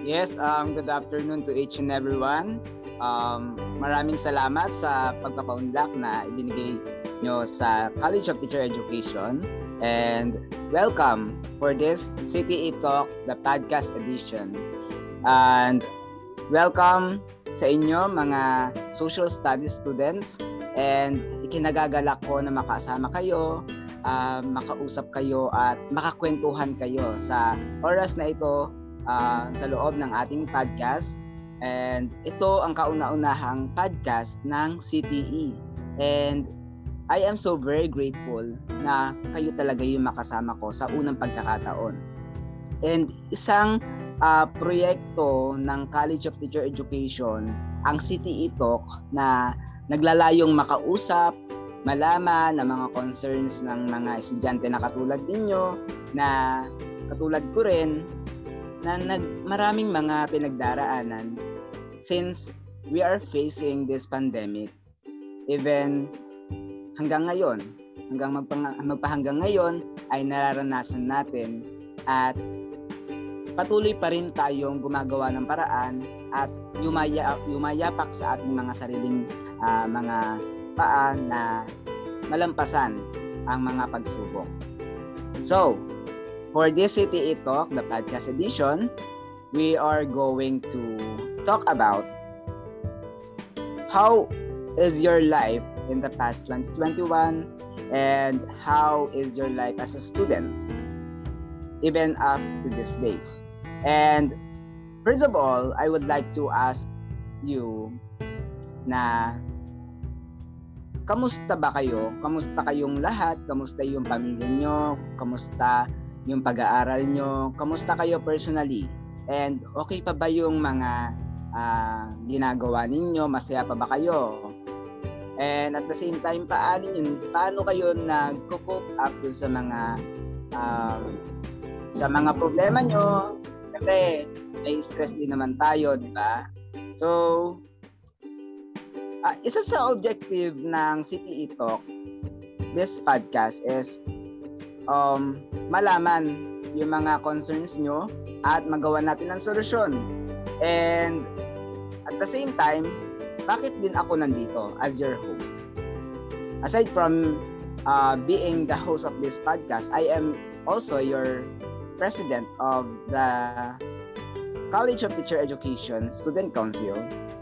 Yes, good afternoon to each and everyone. Maraming salamat sa pagpapaunlak na ibinigay nyo sa College of Teacher Education. And welcome for this CTE Talk, the podcast edition. And welcome sa inyo mga social studies students. And ikinagagalak ko na makasama kayo, makausap kayo at makakwentuhan kayo sa oras na ito sa loob ng ating podcast. And ito ang kauna-unahang podcast ng CTE. And I am so very grateful na kayo talaga yung makasama ko sa unang pagkakataon. And isang proyekto ng College of Teacher Education, ang CTE Talk, na naglalayong makausap, malaman ng mga concerns ng mga estudyante na katulad ninyo, na katulad ko rin, na maraming mga pinagdaraanan since we are facing this pandemic. Even hanggang ngayon, magpahanggang ngayon ay nararanasan natin at patuloy pa rin tayong gumagawa ng paraan at yumayapak sa ating mga sariling mga paa na malampasan ang mga pagsubok. So, for this CTE Talk, the podcast edition, we are going to talk about how is your life in the past 2021 and how is your life as a student even up to these days. And first of all, I would like to ask you na kamusta ba kayo? Kamusta kayong lahat? Kamusta yung pamilya nyo? Kamusta yung pag-aaral nyo? Kamusta kayo personally? And okay pa ba yung mga ginagawa ninyo? Masaya pa ba kayo? And at the same time, paano kayo nag-cope up sa mga problema nyo? Siyempre, may stress din naman tayo, di ba? So, isa sa objective ng CTE Talk, this podcast is malaman yung mga concerns nyo at magawa natin ng solusyon. And at the same time, bakit din ako nandito as your host? Aside from being the host of this podcast, I am also your president of the College of Teacher Education Student Council.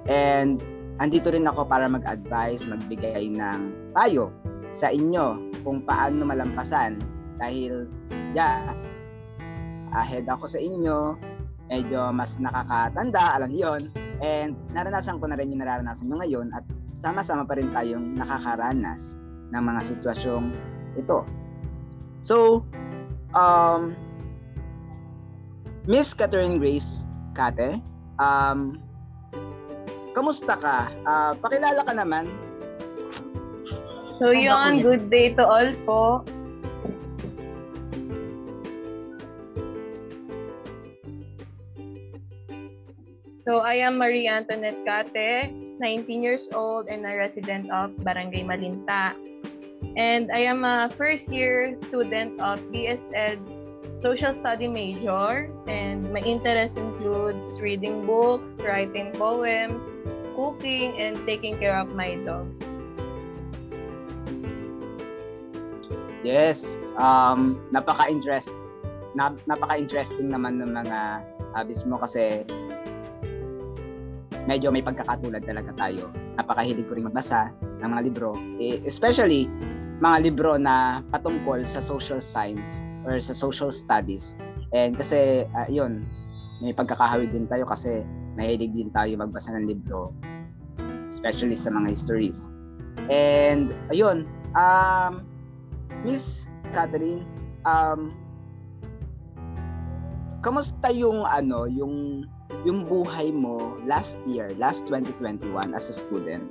And andito rin ako para mag-advise, magbigay ng payo sa inyo kung paano malampasan. Dahil, ahead ako sa inyo, medyo mas nakakatanda, alam niyo yun. And naranasan ko na rin yung nararanasan nyo ngayon at sama-sama pa rin tayong nakakaranas ng mga sitwasyong ito. So, Miss Catherine Grace Kate, kamusta ka? Pakilala ka naman. So yun, good day to all po. So I am Marie Antoinette Cate, 19 years old and a resident of Barangay Malinta. And I am a first year student of BSEd Social Study major, and my interest includes reading books, writing poems, cooking, and taking care of my dogs. Yes, napaka-interesting naman ng mga hobbies mo kasi medyo may pagkakatulad talaga tayo. Napakahilig ko rin magbasa ng mga libro, especially mga libro na patungkol sa social science or sa social studies. And kasi, yun, may pagkakahawig din tayo kasi mahilig din tayo magbasa ng libro, especially sa mga histories. And, ayun, Miss Catherine, kamusta yung buhay mo last 2021 as a student?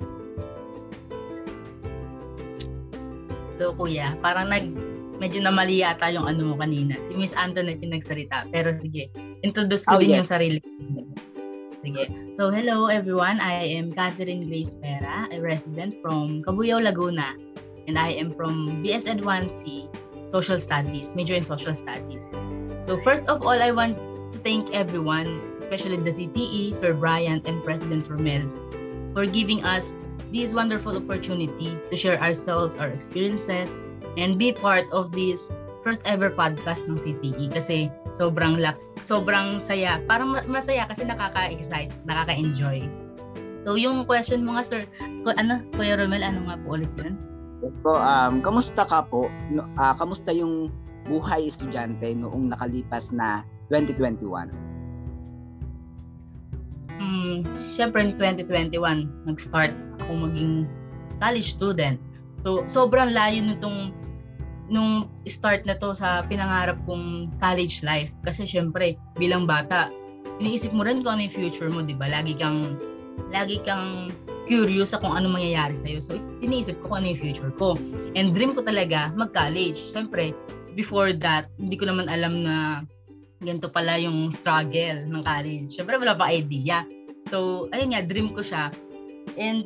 So, kuya, parang medyo namali yata yung mo kanina. Si Miss Antoinette yung nagsalita. Pero sige, introduce ko din yung sarili. Sige. So, hello everyone. I am Catherine Grace Pera, a resident from Cabuyao, Laguna. And I am from BSEd 1C, Social Studies, major in Social Studies. So, first of all, I want to thank everyone especially the CTE, Sir Brian, and President Romel, for giving us this wonderful opportunity to share ourselves, our experiences, and be part of this first ever podcast ng CTE kasi sobrang saya. Parang masaya kasi nakaka-excite, nakaka-enjoy. So yung question mo nga, sir, Kuya Romel, ano nga po ulit yun? So, kamusta ka po? Kamusta yung buhay estudyante noong nakalipas na 2021? Siyempre, in 2021, nag-start ako maging college student. So, sobrang layo nung start na to sa pinangarap kong college life. Kasi syempre, bilang bata, iniisip mo rin kung ano yung future mo, di ba? Lagi kang curious sa kung ano mangyayari sa'yo. So, iniisip ko kung ano yung future ko. And dream ko talaga mag-college. Syempre, before that, hindi ko naman alam na ganito pala yung struggle ng college. Syempre, wala pa idea. So, ayun nga, dream ko siya. And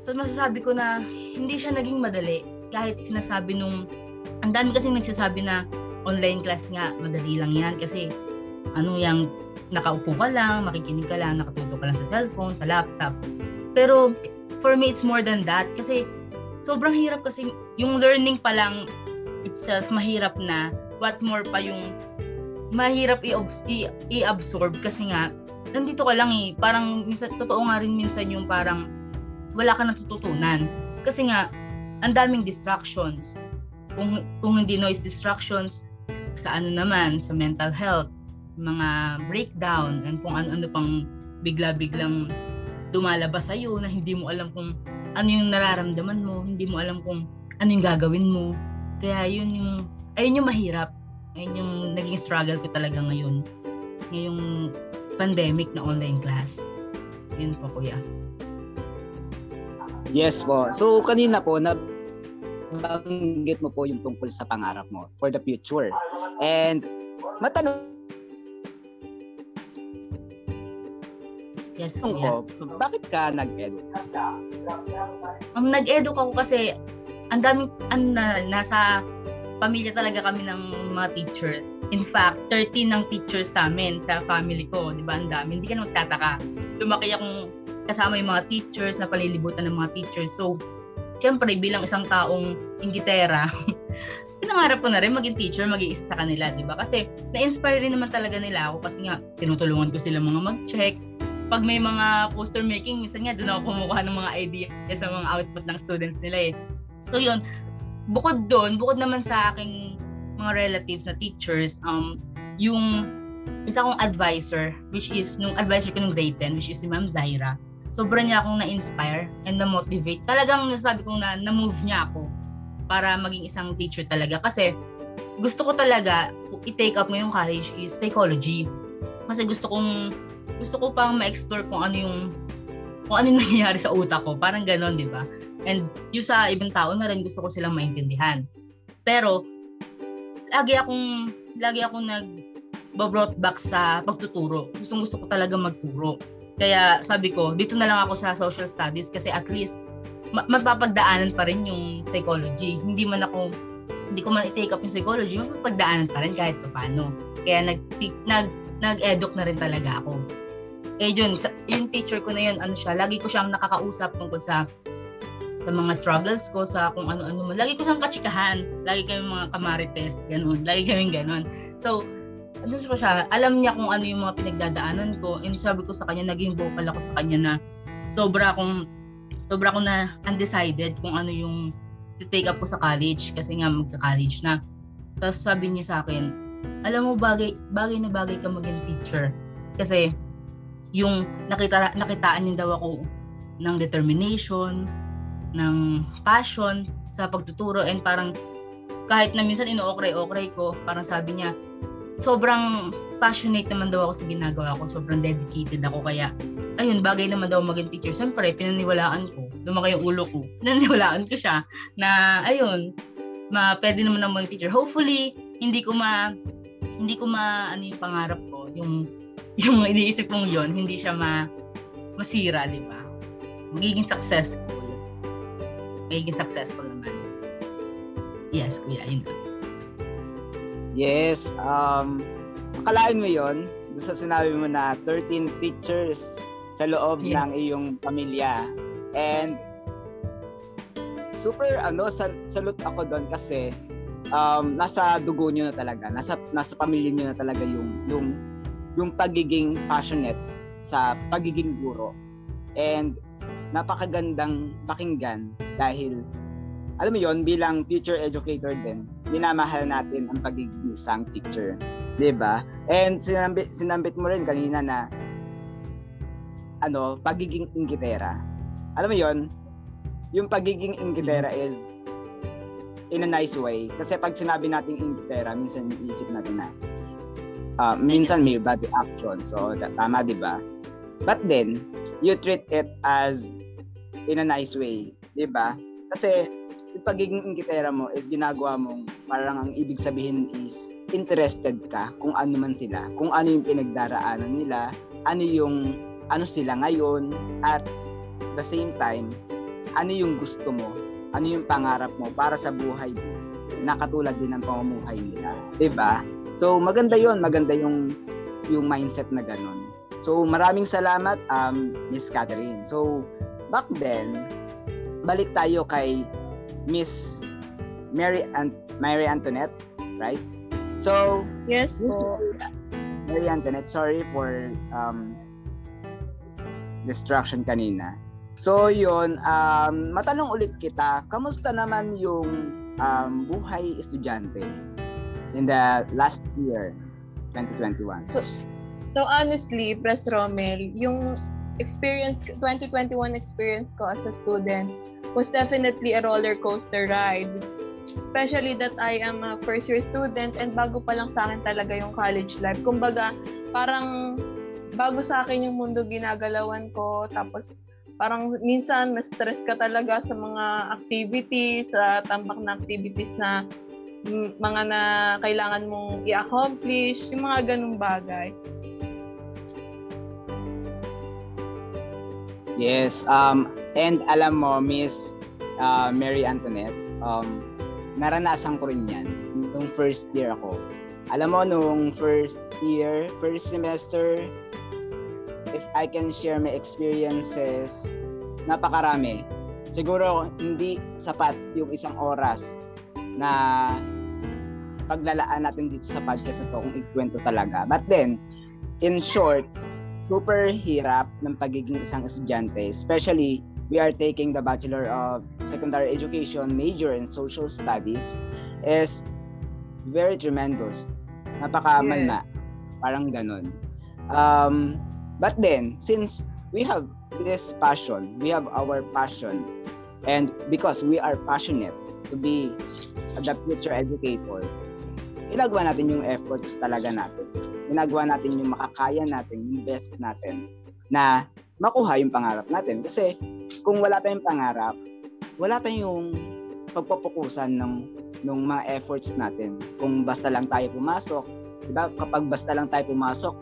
so, masasabi ko na hindi siya naging madali. Kahit sinasabi ang dami kasi nagsasabi na online class nga, madali lang yan kasi yung nakaupo ka lang, makikinig ka lang, nakatutok ka lang sa cellphone, sa laptop. Pero for me, it's more than that kasi sobrang hirap kasi yung learning pa lang itself, mahirap na. What more pa yung mahirap i-absorb kasi nga, nandito ka lang parang totoo nga rin minsan yung parang wala ka natututunan. Kasi nga, ang daming distractions. Kung hindi noise distractions, sa sa mental health, mga breakdown, and kung ano pa bigla-biglang lumalabas sa'yo na hindi mo alam kung ano yung nararamdaman mo, hindi mo alam kung ano yung gagawin mo. Kaya ayun yung mahirap. Ayun yung naging struggle ko talaga ngayong pandemic na online class. Yun po, kuya. Yes po. So kanina po nabanggit mo po yung tungkol sa pangarap mo for the future. And matanong yes, ko, bakit ka nag-edu? Nag-edu ako kasi ang daming nasa pamilya talaga kami ng mga teachers. In fact, 13 ng teachers sa amin, sa family ko, di ba? Ang dami. Hindi ka naman tataka. Lumaki akong kasama yung mga teachers, na palilibutan ng mga teachers. So, syempre, bilang isang taong inggitera, pinangarap ko na rin maging teacher, mag-iisa sa kanila, di ba? Kasi, na-inspire rin naman talaga nila ako kasi nga, tinutulungan ko sila mga mag-check. Pag may mga poster making, minsan nga, doon ako kumukuha ng mga idea sa mga output ng students nila So, yun. Bukod naman sa aking mga relatives na teachers, yung isa kong advisor, which is, nung advisor ko ng grade 10, which is si Ma'am Zaira, sobrang niya akong na-inspire and na-motivate. Talagang nasabi ko na-move niya ako para maging isang teacher talaga. Kasi gusto ko talaga i-take up ngayong college is psychology. Kasi gusto ko pang ma-explore kung ano yung nangyayari sa utak ko. Parang ganon, di ba? And yung sa ibang tao na rin gusto ko silang maintindihan. Pero lagi akong nag-brought back sa pagtuturo. Gusto ko talaga magturo. Kaya sabi ko, dito na lang ako sa social studies kasi at least mapapagdaanan pa rin yung psychology. Hindi ko man i-take up yung psychology, mapapagdaanan pa rin kahit paano. Kaya nag-educ na rin talaga ako. Yung teacher ko na yun, lagi ko siyang nakakausap tungkol sa mga struggles ko, sa kung ano-ano. Lagi ko siyang katsikahan. Lagi kami mga kamarites, ganun. Lagi kami ganun. So, ko siya, alam niya kung ano yung mga pinagdadaanan ko, and sabi ko sa kanya, naging vocal ako sa kanya na sobra akong na undecided kung ano yung to-take up ko sa college kasi nga magka-college na. Tapos sabi niya sa akin, alam mo, bagay na bagay ka maging teacher kasi yung nakitaan niya daw ako ng determination, ng passion sa pagtuturo, and parang kahit na minsan ino-okray ko, parang sabi niya, sobrang passionate naman daw ako sa ginagawa ko, sobrang dedicated ako, kaya ayun, bagay naman daw maging teacher. Siyempre, pinaniwalaan ko, lumaki yung ulo ko, pinaniwalaan ko siya na ayun, pwede naman na maging teacher. Hopefully, hindi ko ano yung pangarap ko, yung iniisip kong yon, hindi siya masira, di ba? Magiging successful naman. Yes, kuya, yun. Yes, akalain mo yon, sa sinabi mo na 13 teachers sa loob ng iyong pamilya. And super salute ako doon kasi nasa dugo niyo na talaga, nasa pamilya niyo na talaga yung pagiging passionate sa pagiging guro. And napakagandang pakinggan dahil alam mo yon, bilang future educator din, minamahal natin ang pagiging isang teacher, 'di ba? And sinambit mo rin kanina na pagiging inggitera. Alam mo yon, yung pagiging inggitera is in a nice way. Kasi pag sinabi nating inggitera, minsan iisip natin na minsan may bad action. So, tama, di ba? But then, you treat it as in a nice way. Di ba? Kasi, yung pagiging inggitera mo is ginagawa mong parang ang ibig sabihin is interested ka kung ano man sila. Kung ano yung pinagdaraanan nila, ano sila ngayon, at the same time, ano yung gusto mo, ano yung pangarap mo para sa buhay mo na katulad din ng pamumuhay nila, 'di ba? So maganda yung mindset na ganun. So maraming salamat Miss Catherine. So back then, balik tayo kay Miss Mary Antoinette, right? So yes Miss Mary Antoinette, sorry for distraction kanina. So yun, matanong ulit kita, kamusta naman yung buhay estudyante in the last year, 2021? So honestly, Pres Romel, yung 2021 experience ko as a student was definitely a roller coaster ride. Especially that I am a first year student and bago pa lang sa akin talaga yung college life. Kumbaga, parang bago sa akin yung mundo ginagalawan ko, tapos parang minsan ma-stress ka talaga sa mga activities, sa tambak na activities na mga na kailangan mong i-accomplish, yung mga ganung bagay. Yes, and alam mo, Miss Mary Antoinette, naranasan ko rin yan nung first year ako. Alam mo, nung first semester, if I can share my experiences, napakarami. Siguro hindi sapat yung isang oras na paglalaan natin dito sa podcast na to kung ikwento talaga. But then, in short, super hirap ng pagiging isang estudyante. Especially, we are taking the Bachelor of Secondary Education major in Social Studies is very tremendous. Napakamalma. Parang ganun. But then, since we have this passion, we have our passion, and because we are passionate to be the future educator, ginagawa natin yung efforts talaga natin. Ginagawa natin yung makakaya natin, yung best natin, na makuha yung pangarap natin. Kasi kung wala tayong pangarap, wala tayong pagpapukusan ng mga efforts natin. Kung basta lang tayo pumasok, diba? Kapag basta lang tayo pumasok,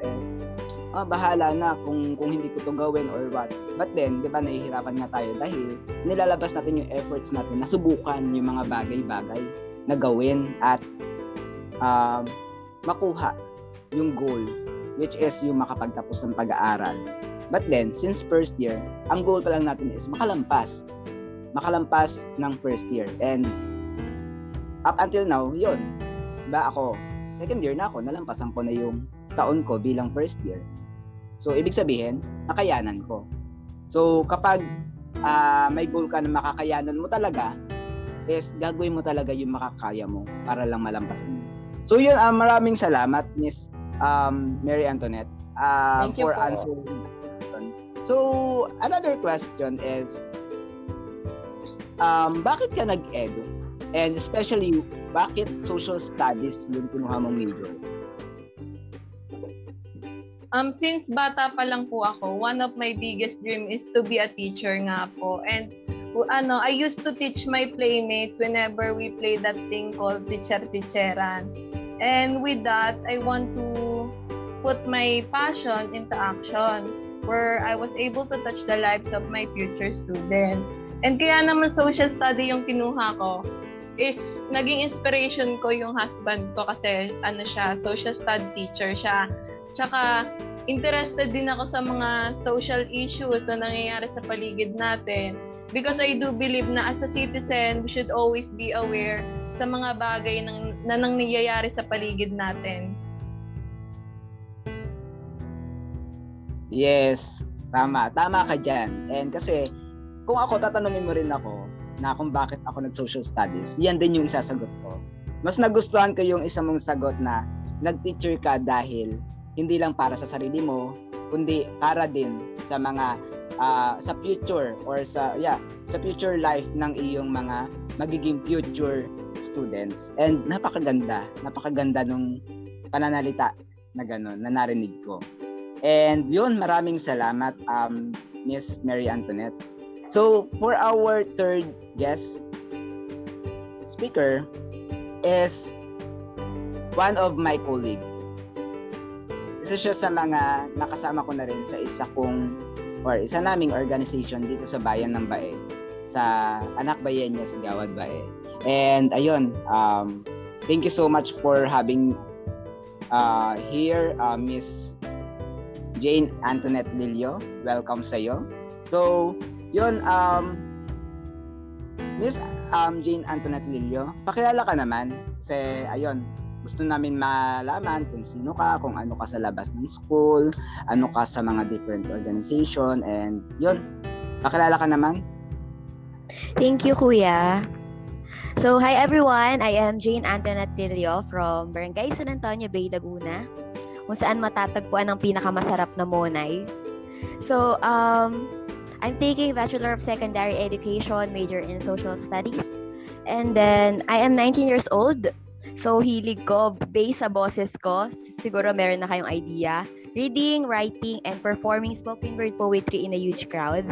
bahala na kung hindi ko to gawin or what. But then, di ba, nahihirapan nga tayo dahil nilalabas natin yung efforts natin na subukan yung mga bagay-bagay na gawin at makuha yung goal, which is yung makapagtapos ng pag-aaral. But then, since first year, ang goal pa lang natin is makalampas ng first year. And up until now, yun. Diba ako, second year na ako, nalampasan ko na yung taon ko bilang first year. So, ibig sabihin, nakayanan ko. So, kapag may goal ka na makakayanan mo talaga, is gagawin mo talaga yung makakaya mo para lang malampasan mo. So, yun, maraming salamat, Miss Mary Antoinette, for answering the question. So, another question is, bakit ka nag-edu? And especially, bakit social studies yung kinuha mong major? Since bata pa lang po ako, one of my biggest dream is to be a teacher nga po. And I used to teach my playmates whenever we play that thing called teacher-teacheran. And with that, I want to put my passion into action where I was able to touch the lives of my future students. And kaya naman social study yung kinuha ko. It's naging inspiration ko yung husband ko kasi siya, social study teacher siya. Tsaka, interested din ako sa mga social issues na nangyayari sa paligid natin. Because I do believe na as a citizen, we should always be aware sa mga bagay na nangyayari sa paligid natin. Yes, tama. Tama ka dyan. And kasi, kung ako, tatanungin mo rin ako na kung bakit ako nag-social studies, yan din yung isasagot ko. Mas nagustuhan ko yung isa mong sagot na nag-teacher ka dahil hindi lang para sa sarili mo, kundi para din sa mga sa future or sa future life ng iyong mga magiging future students. And napakaganda nung pananalita na gano'n na narinig ko. And yun, maraming salamat Miss Mary Antoinette. So for our third guest speaker is one of my colleague. Isa siya sa mga nakasama ko na rin sa isa naming organization dito sa Bayan ng Bae, sa Anak Bayenyas Gawad Bae. And ayun, thank you so much for having here Miss Jane Antoinette Lillo. Welcome sa iyo. So, yun, Miss Jane Antoinette Lillo, pakilala ka naman. Kasi ayun, gusto namin malaman kung sino ka, kung ano ka sa labas ng school, ano ka sa mga different organization, and yun, pakilala ka naman. Thank you, Kuya. So, hi everyone, I am Jane Antoinette Lillo from Barangay San Antonio Bay, Laguna, kung saan matatagpuan ang pinakamasarap na Monay. So, I'm taking Bachelor of Secondary Education, major in Social Studies, and then I am 19 years old. So, hilig ko, based sa boses ko, siguro meron na kayong idea. Reading, writing, and performing spoken word poetry in a huge crowd.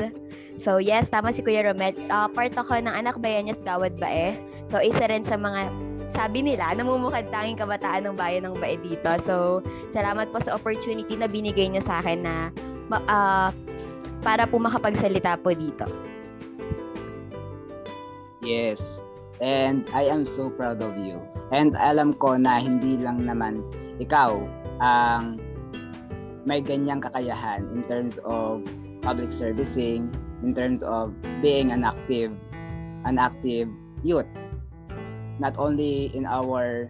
So, yes, tama si Kuya Romel. Part ako ng Anak Bayenyas Gawad Bae. So, isa rin sa mga, sabi nila, namumukhang-tanging kabataan ng Bayan ng Bae dito. So, salamat po sa opportunity na binigay niyo sa akin na para po makapagsalita po dito. Yes. And I am so proud of you. And alam ko na hindi lang naman ikaw ang may ganyang kakayahan in terms of public servicing, in terms of being an active youth. Not only in our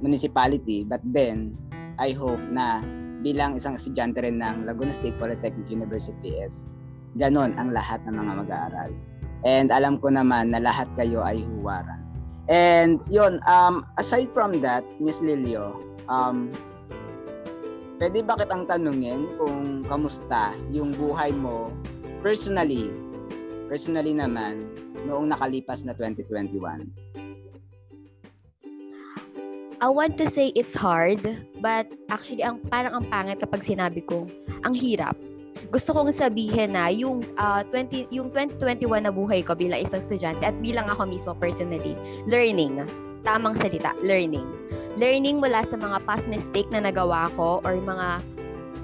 municipality, but then I hope na bilang isang estudyante rin ng Laguna State Polytechnic University is ganon ang lahat ng mga mag-aaral. And alam ko naman na lahat kayo ay huwaran. And yun, aside from that, Miss Lillo, pwede ba kitang tanungin kung kamusta yung buhay mo personally naman noong nakalipas na 2021? I want to say it's hard, but actually parang ang pangit kapag sinabi ko, ang hirap. Gusto kong sabihin na yung 2021 na buhay ko bilang isang estudyante at bilang ako mismo personally, learning. Tamang salita, learning. Learning mula sa mga past mistake na nagawa ko or mga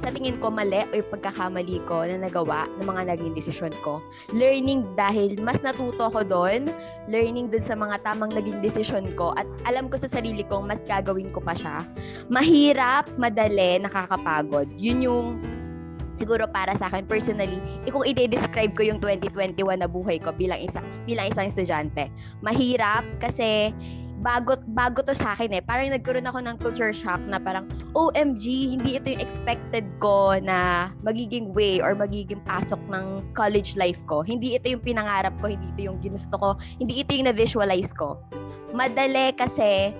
sa tingin ko mali o yung pagkakamali ko na nagawa ng mga naging desisyon ko. Learning dahil mas natuto ko doon, learning dun sa mga tamang naging desisyon ko at alam ko sa sarili kong mas gagawin ko pa siya. Mahirap, madali, nakakapagod. Yun yung siguro para sa akin personally, kung i-describe ko yung 2021 na buhay ko bilang isang estudyante. Mahirap kasi bago to sa akin eh. Parang nagkaroon ako ng culture shock na parang, OMG, hindi ito yung expected ko na magiging way or magiging pasok ng college life ko. Hindi ito yung pinangarap ko, hindi ito yung ginusto ko, hindi ito yung na-visualize ko. Madali kasi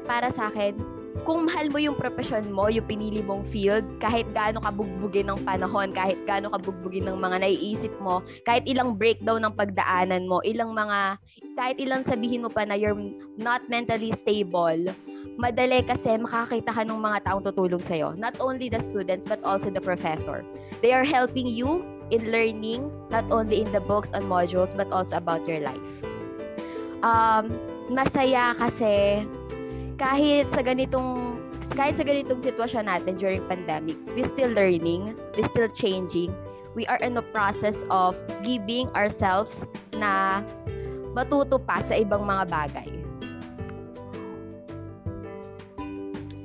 para sa akin, kung mahal mo yung profession mo, yung pinili mong field, kahit gaano ka bugbugin ng panahon, kahit gaano ka bugbugin ng mga naiisip mo, kahit ilang breakdown ng pagdaanan mo, kahit ilang sabihin mo pa na you're not mentally stable, madali kasi makakita ka ng mga taong tutulong sa'yo. Not only the students, but also the professor. They are helping you in learning, not only in the books and modules, but also about your life. Masaya kasi kahit sa ganitong sitwasyon natin during pandemic, we're still learning, we're still changing. We are in the process of giving ourselves na matuto pa sa ibang mga bagay.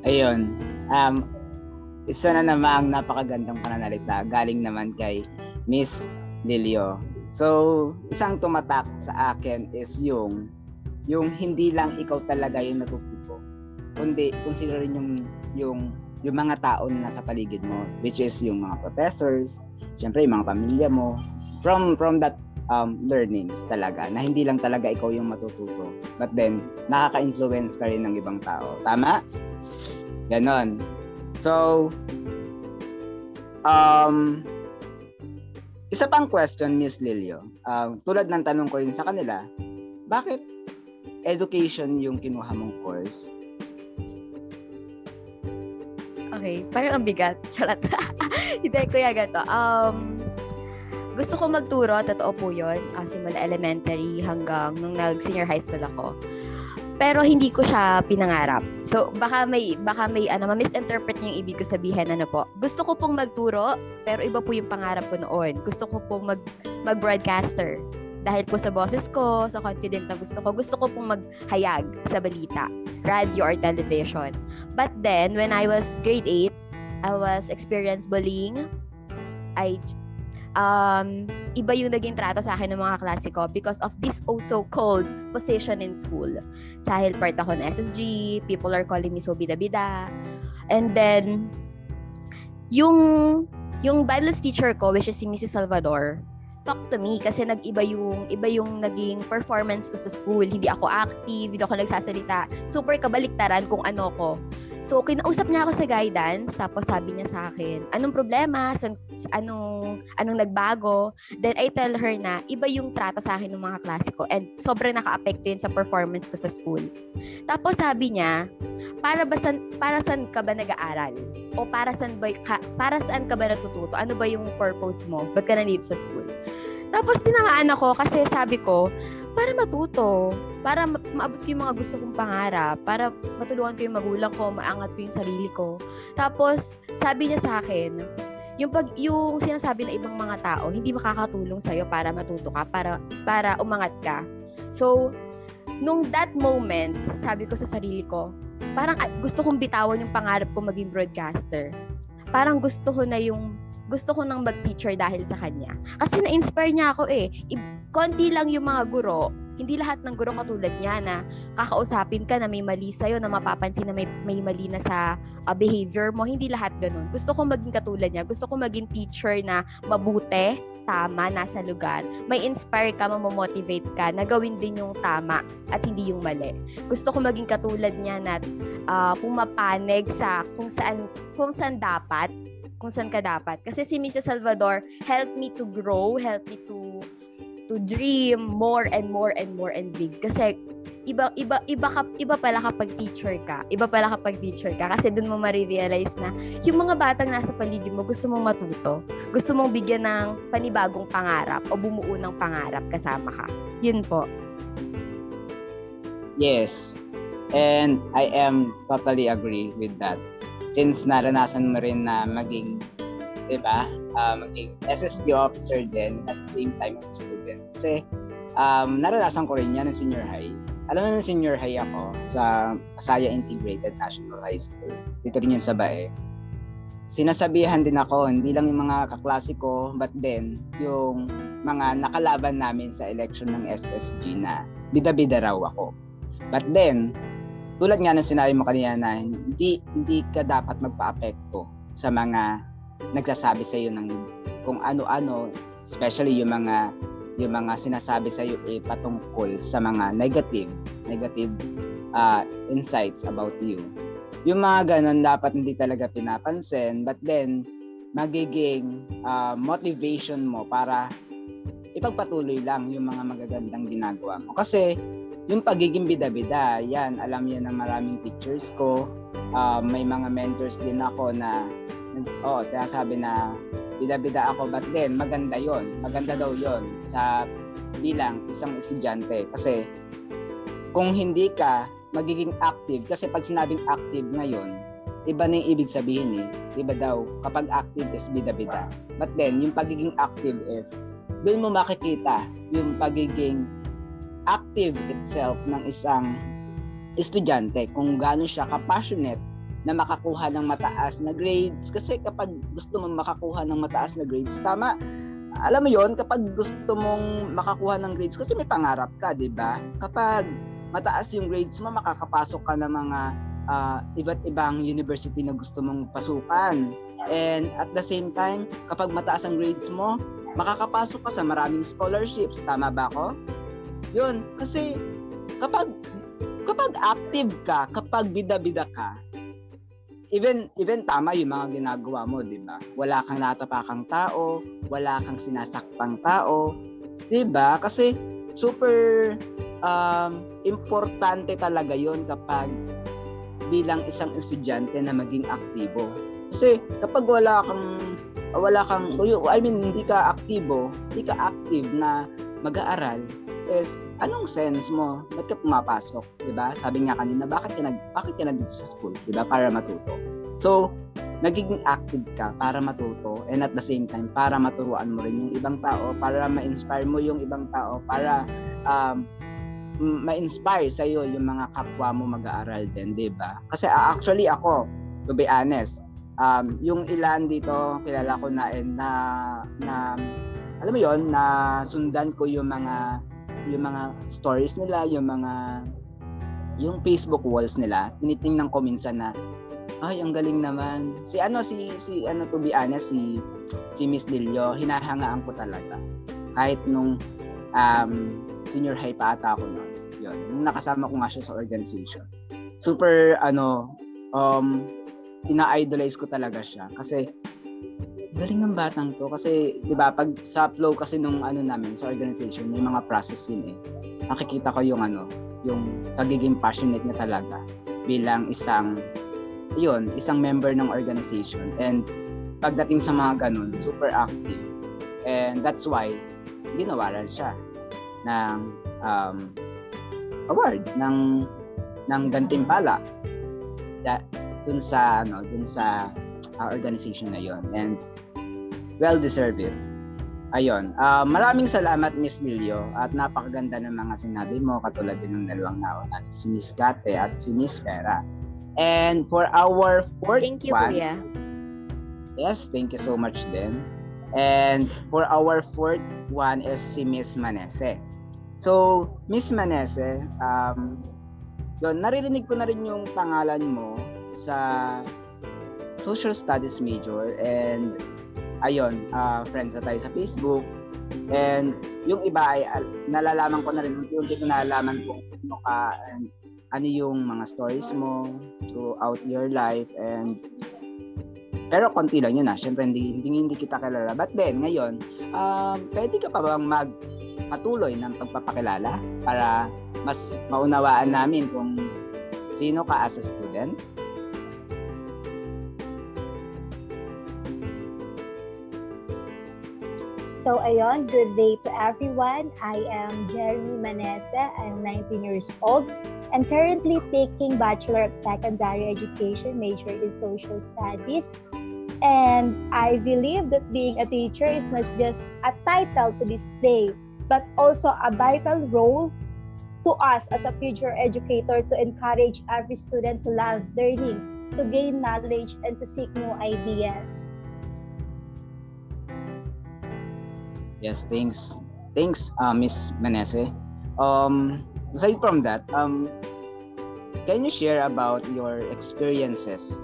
Ayun. Isa na namang napakagandang pananalita galing naman kay Miss Lilio. So, isang tumatak sa akin is yung hindi lang ikaw talaga yung natututo, kundi consider rin yung mga tao na nasa paligid mo, which is yung mga professors, syempre yung mga pamilya mo, from that learnings talaga, na hindi lang talaga ikaw yung matututo, but then nakaka-influence ka rin ng ibang tao. Tama? Ganon. So, isa pang question, Miss Lilio. Tulad ng tanong ko rin sa kanila, bakit education yung kinuha mong course? Okay, parang ang bigat. Charot. Hindi, kuya, gato. Gusto ko magturo, totoo po yun. Simula elementary hanggang nung nag-senior high school ako. Pero hindi ko siya pinangarap. So, baka may ma-misinterpret niyo yung ibig ko sabihin, po. Gusto ko pong magturo, pero iba po yung pangarap ko noon. Gusto ko pong mag-broadcaster. Dahil po sa boses ko, sa confident na gusto ko pong maghayag sa balita, radio or television. But then, when I was grade 8, I was experienced bullying. Iba yung naging trato sa akin ng mga klase ko because of this so-called position in school. Dahil part ako ng SSG, people are calling me so bida-bida. And then, yung biology teacher ko, which is si Mrs. Salvador, talk to me kasi iba yung naging performance ko sa school. Hindi ako active, hindi ako nagsasalita. Super kabaliktaran kung ano ko. So, kinausap niya ako sa guidance, tapos sabi niya sa akin, anong problema? Anong nagbago? Then, I tell her na, iba yung trato sa akin ng mga klase ko and sobrang naka-apekto yun sa performance ko sa school. Tapos sabi niya, para saan ka ba nag-aaral? O para saan ka ba natututo? Ano ba yung purpose mo? Ba't ka nandito sa school? Tapos tinamaan ako kasi sabi ko, para matuto, para maabot ko yung mga gusto kong pangarap, para matulungan ko yung magulang ko, maangat ko yung sarili ko. Tapos, sabi niya sa akin, yung sinasabi na ibang mga tao, hindi makakatulong sa'yo para matuto ka, para umangat ka. So, nung that moment, sabi ko sa sarili ko, parang gusto kong bitawan yung pangarap ko maging broadcaster. Parang gusto ko nang mag-teacher dahil sa kanya. Kasi na-inspire niya ako konti lang yung mga guro, hindi lahat ng guro katulad niya na kakausapin ka na may mali sa'yo, na mapapansin na may mali na sa behavior mo. Hindi lahat ganun. Gusto ko maging katulad niya. Gusto ko maging teacher na mabuti, tama, nasa lugar. May inspire ka, mamomotivate ka na gawin din yung tama at hindi yung mali. Gusto ko maging katulad niya na pumapanig sa kung saan ka dapat. Kasi si Mrs. Salvador helped me to grow, helped me to dream more and more and more and big. Kasi iba pala kapag teacher ka. Iba pala kapag teacher ka kasi doon mo marirealize na yung mga batang nasa paligid mo gusto mong matuto. Gusto mong bigyan ng panibagong pangarap o bumuo ng pangarap kasama ka. Yun po. Yes. And I am totally agree with that. Since naranasan mo rin na maging maging SSG officer din at the same time as a student. Kasi naranasan ko rin yan ng senior high. Alam mo ng senior high ako sa Pasaya Integrated National High School. Dito rin yun sa Bae. Sinasabihan din ako, hindi lang yung mga kaklase ko, but then yung mga nakalaban namin sa election ng SSG na bida-bida raw ako. But then, tulad nga ng sinabi mo kanina na hindi ka dapat magpa-apekto sa mga nagsasabi sa iyo ng kung ano-ano, especially yung mga sinasabi sa iyo patungkol sa mga negative insights about you. Yung mga ganun dapat hindi talaga pinapansin, but then magiging motivation mo para ipagpatuloy lang yung mga magagandang ginagawa mo. Kasi yung pagiging bida-bida, yan, alam yan ng maraming teachers ko. May mga mentors din ako na sabi na bida-bida ako, but then maganda daw yon sa bilang isang estudyante. Kasi kung hindi ka magiging active, kasi pag sinabing active ngayon, iba na yung ibig sabihin iba daw kapag active is bida-bida, but then yung pagiging active is doon mo makikita yung pagiging active itself ng isang estudyante, kung gaano siya ka-passionate na makakuha ng mataas na grades. Kasi kapag gusto mong makakuha ng mataas na grades, tama, alam mo yon, kapag gusto mong makakuha ng grades, kasi may pangarap ka, di ba? Kapag mataas yung grades mo, makakapasok ka ng mga iba't ibang university na gusto mong pasukan. And at the same time, kapag mataas ang grades mo, makakapasok ka sa maraming scholarships. Tama ba ako? Yun. Kasi kapag active ka, kapag bida-bida ka, even tama yung mga ginagawa mo, di ba? Wala kang natapakang tao, wala kang sinasakpang tao, di ba? Kasi super importante talaga yon kapag bilang isang estudyante na maging aktibo. Kasi kapag hindi ka active na mag-aaral, is anong sense mo? Ba't ka pumapasok? Diba? Sabi nga kanina, bakit ka nandito sa school? Diba? Para matuto. So, nagiging active ka para matuto, and at the same time, para maturuan mo rin yung ibang tao, para ma-inspire mo yung ibang tao, para ma-inspire sa'yo yung mga kapwa mo mag-aaral din, diba? Kasi actually ako, to be honest, yung ilan dito kilala ko na alam mo yon, na sundan ko yung mga stories nila, yung Facebook walls nila, tinitingnan ko minsan na ay, ang galing naman. Si to be honest, si Miss Lilio, hinahangaan ko talaga. Kahit nung senior high pa ata ako noon. Yun, nung nakasama ko nga siya sa organization. Super ina-idolize ko talaga siya kasi galing ng batang to. Kasi 'di ba, pag sa flow kasi nung namin sa organization, may mga process yun eh. Nakikita ko yung pagiging passionate niya talaga bilang isang member ng organization, and pagdating sa mga ganun, super active. And that's why ginawaran siya ng award ng gantimpala dun sa organization na yon, and well deserved. Ayun. Maraming salamat, Miss Lilio, at napakaganda ng mga sinabi mo, katulad din ng dalawang nauna, si Miss Kate at si Miss Vera. And for our fourth Thank you, one, Kuya. yes, thank you so much din. And for our fourth one is si Miss Manese. So, Miss Manese, naririnig ko na rin yung pangalan mo sa social studies major, and ayun, friends na tayo sa Facebook, and yung iba ay nalalaman ko na rin, unti-unti ko nalalaman kung sino ka and ano yung mga stories mo throughout your life, and pero konti lang yun syempre hindi kita kilala, but then ngayon pwede ka pa bang magpatuloy ng pagpapakilala para mas maunawaan namin kung sino ka as a student? So ayun, good day to everyone. I am Jeremy Manese. I'm 19 years old and currently taking Bachelor of Secondary Education, major in Social Studies. And I believe that being a teacher is not just a title to display, but also a vital role to us as a future educator to encourage every student to love learning, to gain knowledge, and to seek new ideas. Yes, thanks, Miss Manese. Aside from that, can you share about your experiences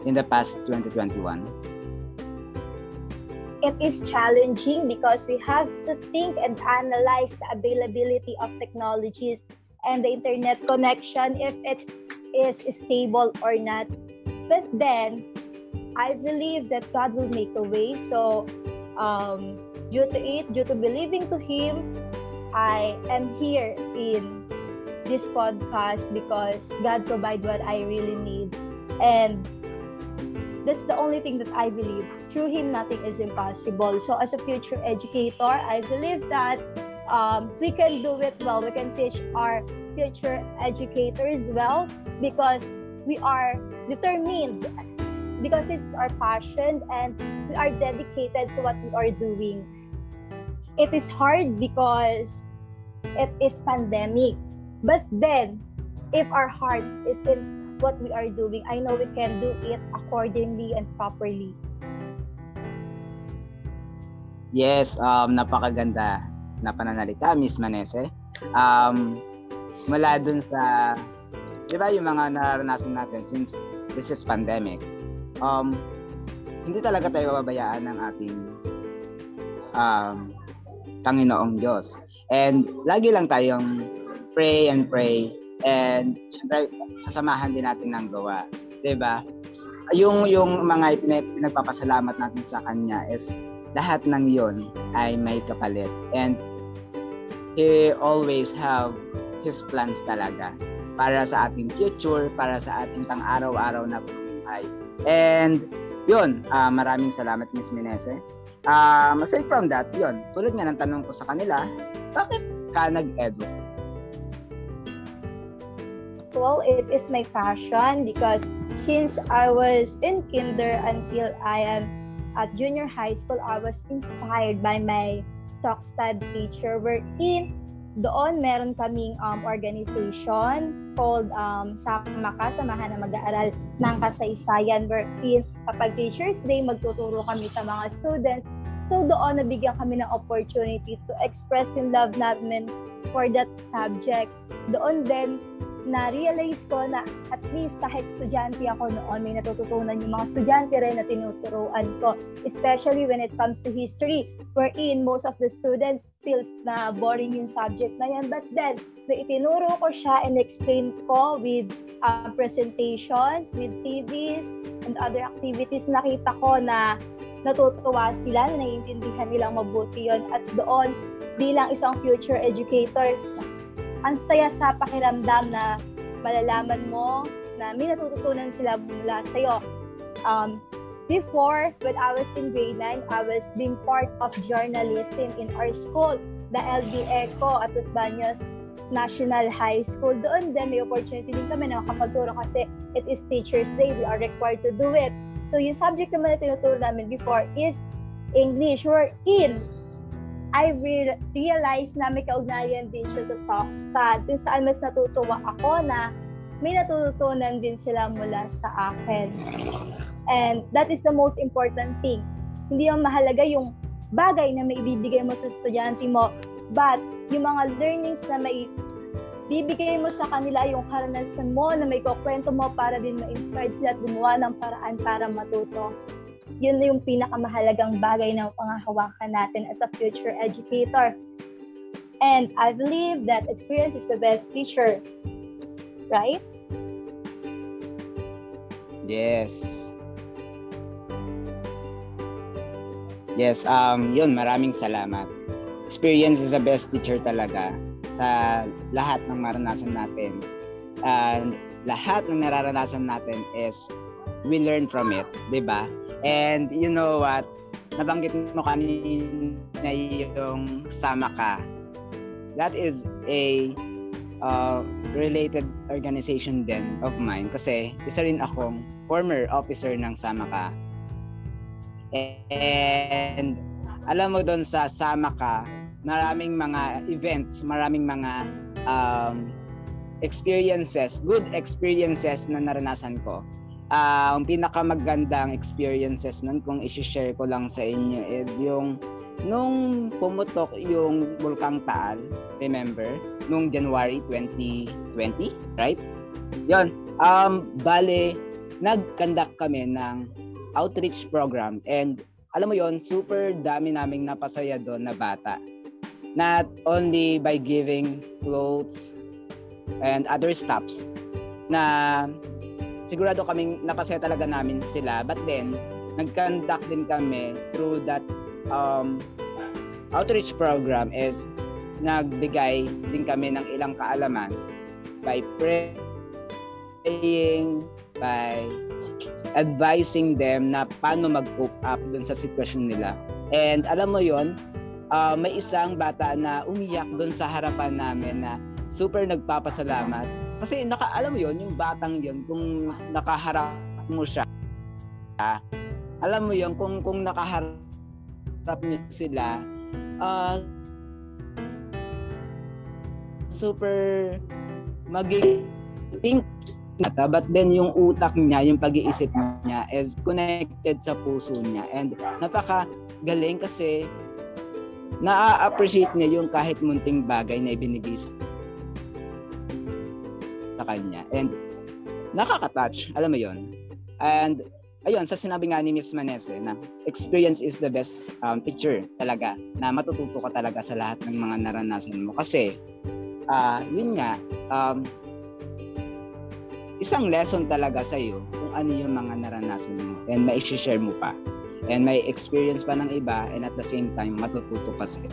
in the past 2021? It is challenging because we have to think and analyze the availability of technologies and the internet connection, if it is stable or not. But then, I believe that God will make a way. So, due to believing to Him, I am here in this podcast because God provides what I really need. And that's the only thing that I believe. Through Him, nothing is impossible. So as a future educator, I believe that we can do it well. We can teach our future educators well because we are determined, because this is our passion and we are dedicated to what we are doing. It is hard because it is pandemic. But then, if our hearts is in what we are doing. I know we can do it accordingly and properly. Yes, napakaganda na pananalita, Miss Manese. Mula dun sa, di ba yung mga naranasan natin since this is pandemic, hindi talaga tayo babayaan ng ating Panginoong Diyos. And lagi lang tayong pray and and syempre sasamahan din natin ng gawa, 'di ba? Yung mga pinagpapasalamat natin sa kanya is lahat ng 'yon ay may kapalit, and He always have His plans talaga para sa ating future, para sa ating pang-araw-araw na buhay. And yun, maraming salamat, Miss Manese. Aside from that, yun, tulad nga ng tanong ko sa kanila, bakit ka nag-edu? Well, it is my passion because since I was in kinder until I am at junior high school, I was inspired by my SOCSTAD teacher, wherein doon meron kaming organization called SAMAKA, Samahan na Mag-aaral ng Kasaysayan, wherein kapag Teacher's Day, magtuturo kami sa mga students. So doon nabigyan kami ng opportunity to express yung love namin for that subject. Doon din na-realize ko na at least kahit estudyante ako noon, may natututunan yung mga estudyante rin na tinuturuan ko. Especially when it comes to history, wherein most of the students feels na boring yung subject na yan. But then, na itinuro ko siya and explain ko with presentations, with TVs, and other activities, nakita ko na natutuwa sila, na naiintindihan nilang mabuti yun. At doon, bilang isang future educator, ang saya sa pakiramdam na malalaman mo na may natututunan sila mula sa'yo. Before, when I was in grade 9, I was being part of journalism in our school, the LB Eco at Los Baños National High School. Doon din may opportunity din kami na makapagturo kasi it is Teacher's Day. We are required to do it. So yung subject naman na tinuturo namin before is English. We're in I realized na may kaugnayan din siya sa SOCSTAD, kung saan mas natutuwa ako na may natutunan din sila mula sa akin. And that is the most important thing. Hindi yung mahalaga yung bagay na may ibibigay mo sa estudyante mo, but yung mga learnings na may bibigay mo sa kanila, yung karanasan mo na may kukwento mo para din ma-inspired sila at gumawa ng paraan para matuto. Yun na yung pinakamahalagang bagay na pangahawakan natin as a future educator. And I believe that experience is the best teacher. Right? Yes. Yes, yun, maraming salamat. Experience is the best teacher talaga sa lahat ng maranasan natin. And lahat ng nararanasan natin is we learn from it, 'di ba? And you know what? Nabanggit mo kanina yung SAMAKA. That is a related organization din of mine kasi isa rin akong former officer ng SAMAKA. And alam mo doon sa SAMAKA, maraming mga events, maraming mga experiences, good experiences na naranasan ko. Ang pinakamagandang experiences nun, kung i-share ko lang sa inyo, is yung nung pumutok yung Bulkang Taal, remember? Nung January 2020, right? Yun, bale, nag-conduct kami ng outreach program, and alam mo yon, super dami naming napasaya doon na bata. Not only by giving clothes and other stuffs na sigurado kaming napasaya talaga namin sila, but then nag-conduct din kami through that outreach program is nagbigay din kami ng ilang kaalaman by praying, by advising them na paano mag-cope up dun sa sitwasyon nila. And alam mo yon, may isang bata na umiyak dun sa harapan namin na super nagpapasalamat. Kasi alam mo yon, yung batang yon, kung nakaharap mo siya, alam mo yon, kung nakaharap niyo sila, super magiging but then yung utak niya, yung pag-iisip niya is connected sa puso niya. And napaka-galing kasi na-appreciate niya yung kahit munting bagay na ibinigay sa kanya. And nakaka-touch, alam mo yon. And ayun, sa sinabi nga ni Miss Manese na experience is the best teacher talaga, na matututo ka talaga sa lahat ng mga naranasan mo. Kasi, yun nga, isang lesson talaga sa'yo kung ano yung mga naranasan mo and may share mo pa. And may experience pa ng iba and at the same time, matututo pa sila.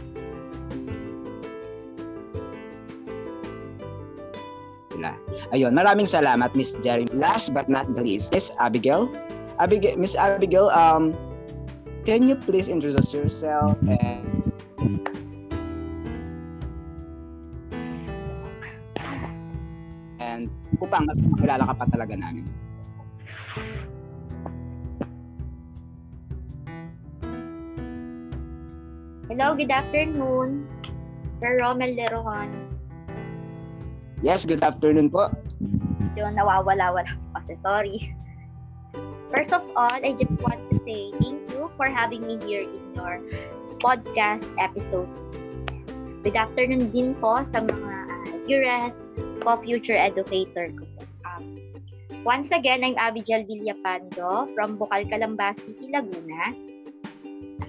Ayun, maraming salamat, Miss Jerry. Last but not the least, Miss Abigail. Miss Abigail, can you please introduce yourself and upang mas makilala ka pa talaga namin. Hello, good afternoon, Sir Romel Lerohan. Yes, good afternoon po. Yung nawawala-wala kasi, sorry. First of all, I just want to say thank you for having me here in your podcast episode. Good afternoon din po sa mga viewers, co-future educator ko. Once again, I'm Abigail Villapando from Bocal, Calamba City, Laguna.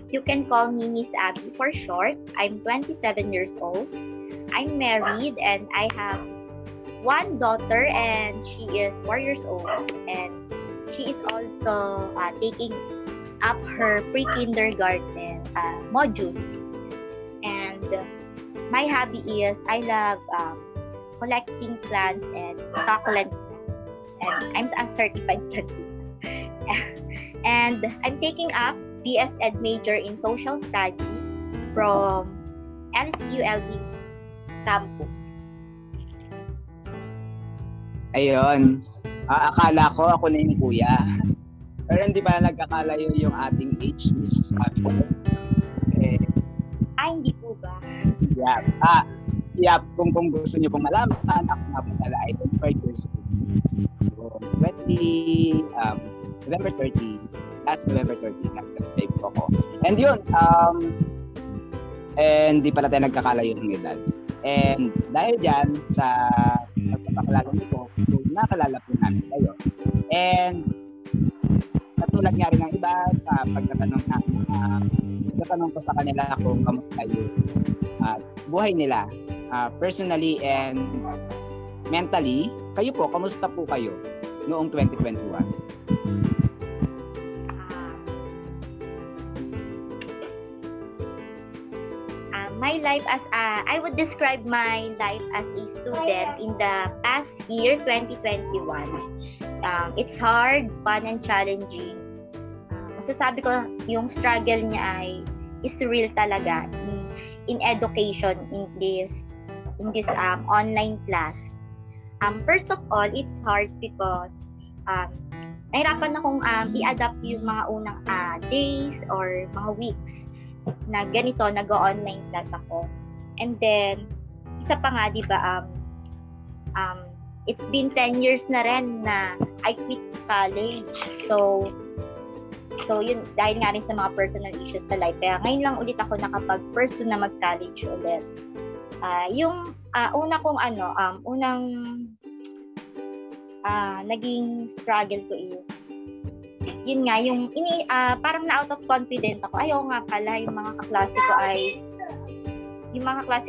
You can call me Miss Abby for short. I'm 27 years old. I'm married and I have one daughter and she is 4 years old. And she is also taking up her pre-kindergarten module. And my hobby is I love collecting plants and succulent plants. And I'm a certified plantist. And I'm taking up BS Ed major in Social Studies from LSULB campus. Ayun. Akala ko ako na yung kuya. Pero hindi pa nagkakalayo yung ating age, Miss Abigail. Kasi... hindi po ba? Yeah. Kung gusto niyo pong malaman, ako nga po pala ay 25 years old. So, November 30, last November 30, nag-drive po ako. And yun, and di pala tayo nagkakalayo ng edad. And dahil dyan, sa pagpapakilala niyo po, so nakalala po namin kayo. And katulad nga rin ng iba sa pagtatanong ko sa kanila kung kamusta yung buhay nila personally and mentally. Kayo po, kamusta po kayo noong 2021? My life I would describe my life as a student in the past year, 2021. It's hard, fun, and challenging. Masasabi ko, yung struggle niya is real talaga in education in this online class. First of all, it's hard because nahirapan akong i-adapt yung mga unang days or mga weeks na ganito, nag-online class ako. And then, isa pa nga, di ba, it's been 10 years na rin na I quit college. So yun, dahil nga rin sa mga personal issues sa life. Kaya ngayon lang ulit ako nakapag-pursue na mag-college ulit. Yung una kong unang naging struggle ko is yun nga, yung parang na out of confident ako. Ayaw nga pala, yung mga kaklase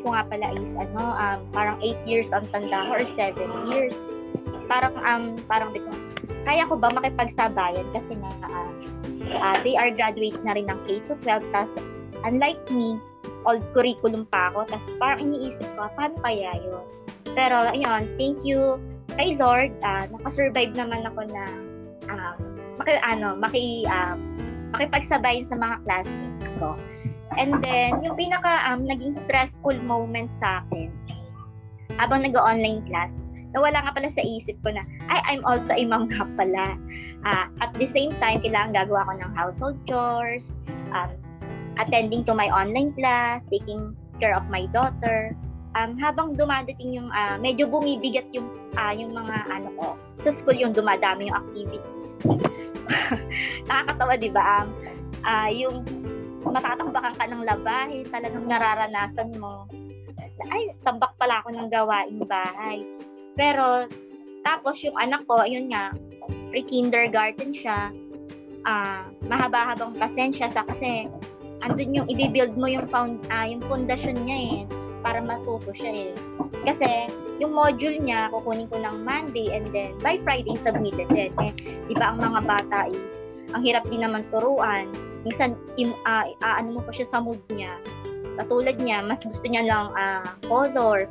ko nga pala is parang 8 years ang tanda ko or 7 years. Parang dito, kaya ko ba makipagsabayan kasi nga they are graduate na rin ng K-12, tas unlike me, old curriculum pa ako, tas parang iniisip ko, paano kaya yun? Pero ayun, thank you kay Lord, nakasurvive naman ako na makipagsabayin sa mga classmates ko. And then, yung naging stressful moment sa akin, habang nag-online class, nawala nga pala sa isip ko na, I'm also a mom nga pala. At the same time, kailangan gagawa ko ng household chores, attending to my online class, taking care of my daughter. habang dumadating yung medyo bumibigat yung mga ano ko sa school, yung dumadami yung activities. Nakakatawa, di ba? Yung matatambakan ka ng labahin, talagang nararanasan mo, ay, tambak pala ako ng gawaing bahay. Pero tapos yung anak ko, ayun nga, pre-kindergarten siya, mahaba-habang pasensya sa kasi andun yung i-build mo yung pundasyon niya para matuto siya Kasi yung module niya, kukunin ko ng Monday and then by Friday submitted din. Di ba ang mga bata is, ang hirap din naman turuan. Minsan, ano mo pa siya sa mood niya. Katulad niya, mas gusto niya lang color.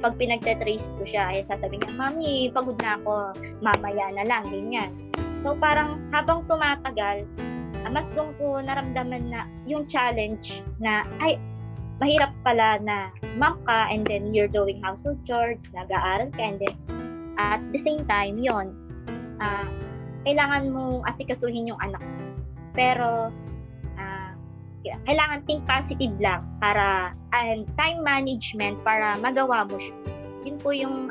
Pag pinagtetrace ko siya, sasabihin niya, Mami, pagod na ako, mamaya na lang, ganyan. So parang habang tumatagal, mas doon ko naramdaman na yung challenge na, ay, mahirap pala na mom ka and then you're doing household chores, nag-aaral ka, and then at the same time, yon kailangan mong asikasuhin yung anak mo. Pero, kailangan think positive lang para, and time management para magawa mo siya. Yun po yung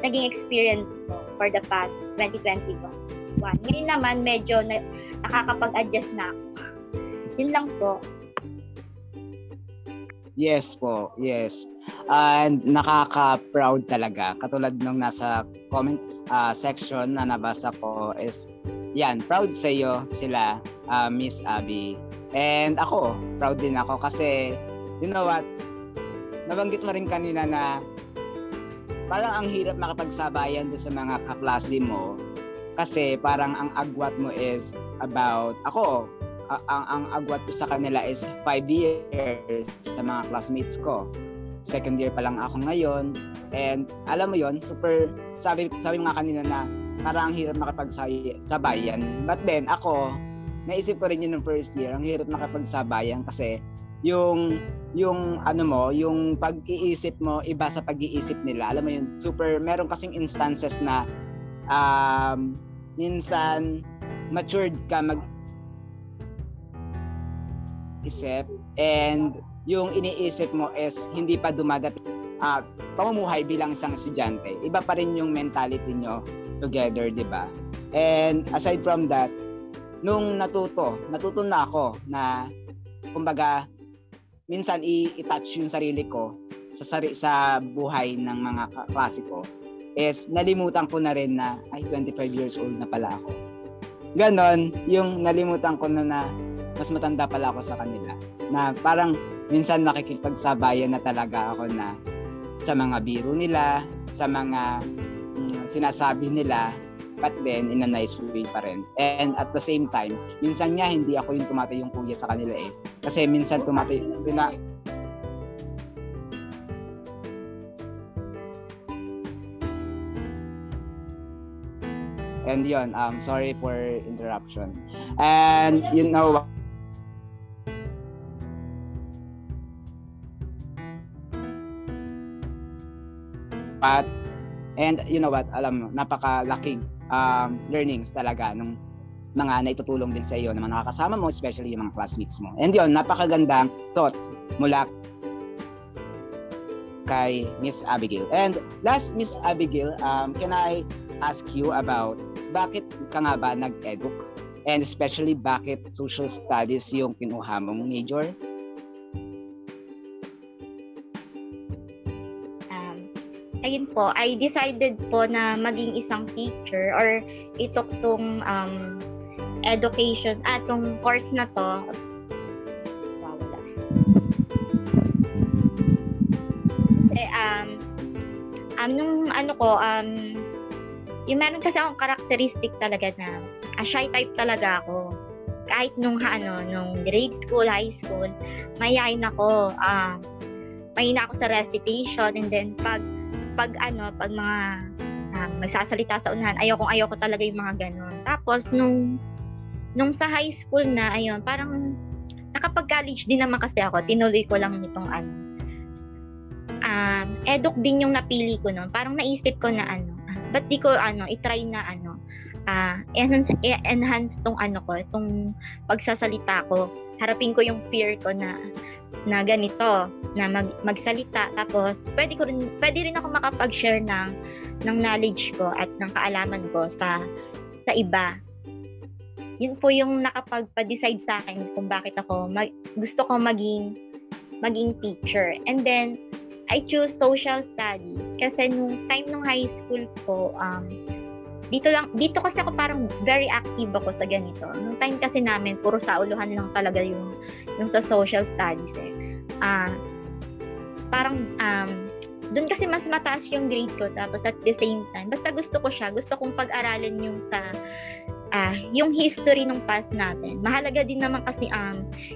naging experience ko for the past 2021. Ngayon naman, medyo nakakapag-adjust na ako. Yun lang po. Yes po, yes. And nakaka-proud talaga. Katulad nung nasa comments section na nabasa ko is, yan, proud sa iyo sila, Miss Abby. And ako, proud din ako kasi, you know what, nabanggit mo rin kanina na parang ang hirap makapagsabayan doon sa mga kaklase mo kasi parang ang agwat mo is about, ako, ang agwat ko sa kanila is 5 years sa mga classmates ko. Second year pa lang ako ngayon. And alam mo yon, super, sabi mga kanina na parang ang hirap makapagsabayan. But then ako, naisip ko rin yun ng first year, ang hirap makapagsabayan kasi yung ano mo, yung pag-iisip mo iba sa pag-iisip nila. Alam mo yun, super, meron kasing instances na minsan matured ka isip and yung iniisip mo is hindi pa dumagat pamumuhay bilang isang estudyante. Iba pa rin yung mentality nyo together, di ba? And aside from that, nung natuto na ako na kumbaga minsan i-touch yung sarili ko sa buhay ng mga kaklase ko is nalimutan ko na rin na ay 25 years old na pala ako. Ganon, yung nalimutan ko na mas matanda pala ako sa kanila. Na parang minsan nakikipagsabayan na talaga ako na sa mga biro nila, sa mga sinasabi nila, but then in a nice way pa rin. And at the same time, minsan nga hindi ako yung tumatay yung kuya sa kanila Kasi minsan tumatay And yun, sorry for interruption. And you know what? And you know what, alam mo, napakalaking learnings talaga nung mga naitutulong din sa iyo ng mga nakakasama mo, especially yung mga classmates mo. And yun, napakagandang thoughts mula kay Miss Abigail. And last, Miss Abigail, can I ask you about bakit ka nga ba nag-educ? And especially bakit social studies yung kinuha mong major? Ayun po, I decided po na maging isang teacher or itok tong education tong course na to. Wala. Nung ano ko, yung meron kasi akong characteristic talaga na shy type talaga ako. Kahit nung grade school, high school, mayayain ako. Mahina ako sa recitation, and then pag mga magsasalita sa unahan, ayoko talaga yung mga ganon. Tapos nung sa high school na, ayun, parang nakapag-college din naman kasi ako, tinuloy ko lang nitong eduk din yung napili ko noon. Parang naisip ko na ba't di ko i-try na enhance tong itong pagsasalita ko harapin ko yung fear ko na ganito, na magsalita, tapos pwede rin ako makapag-share ng knowledge ko at ng kaalaman ko sa iba. Yun po yung nakapagpa-decide sa akin kung bakit ako gusto ko maging teacher. And then I choose social studies kasi nung time nung high school ko, dito kasi ako parang very active ako sa ganito. Nung time kasi namin, puro sauluhan lang talaga yung sa social studies parang doon kasi mas mataas yung grade ko, tapos at the same time, basta gusto kong pag-aralin yung sa yung history ng past natin. Mahalaga din naman kasi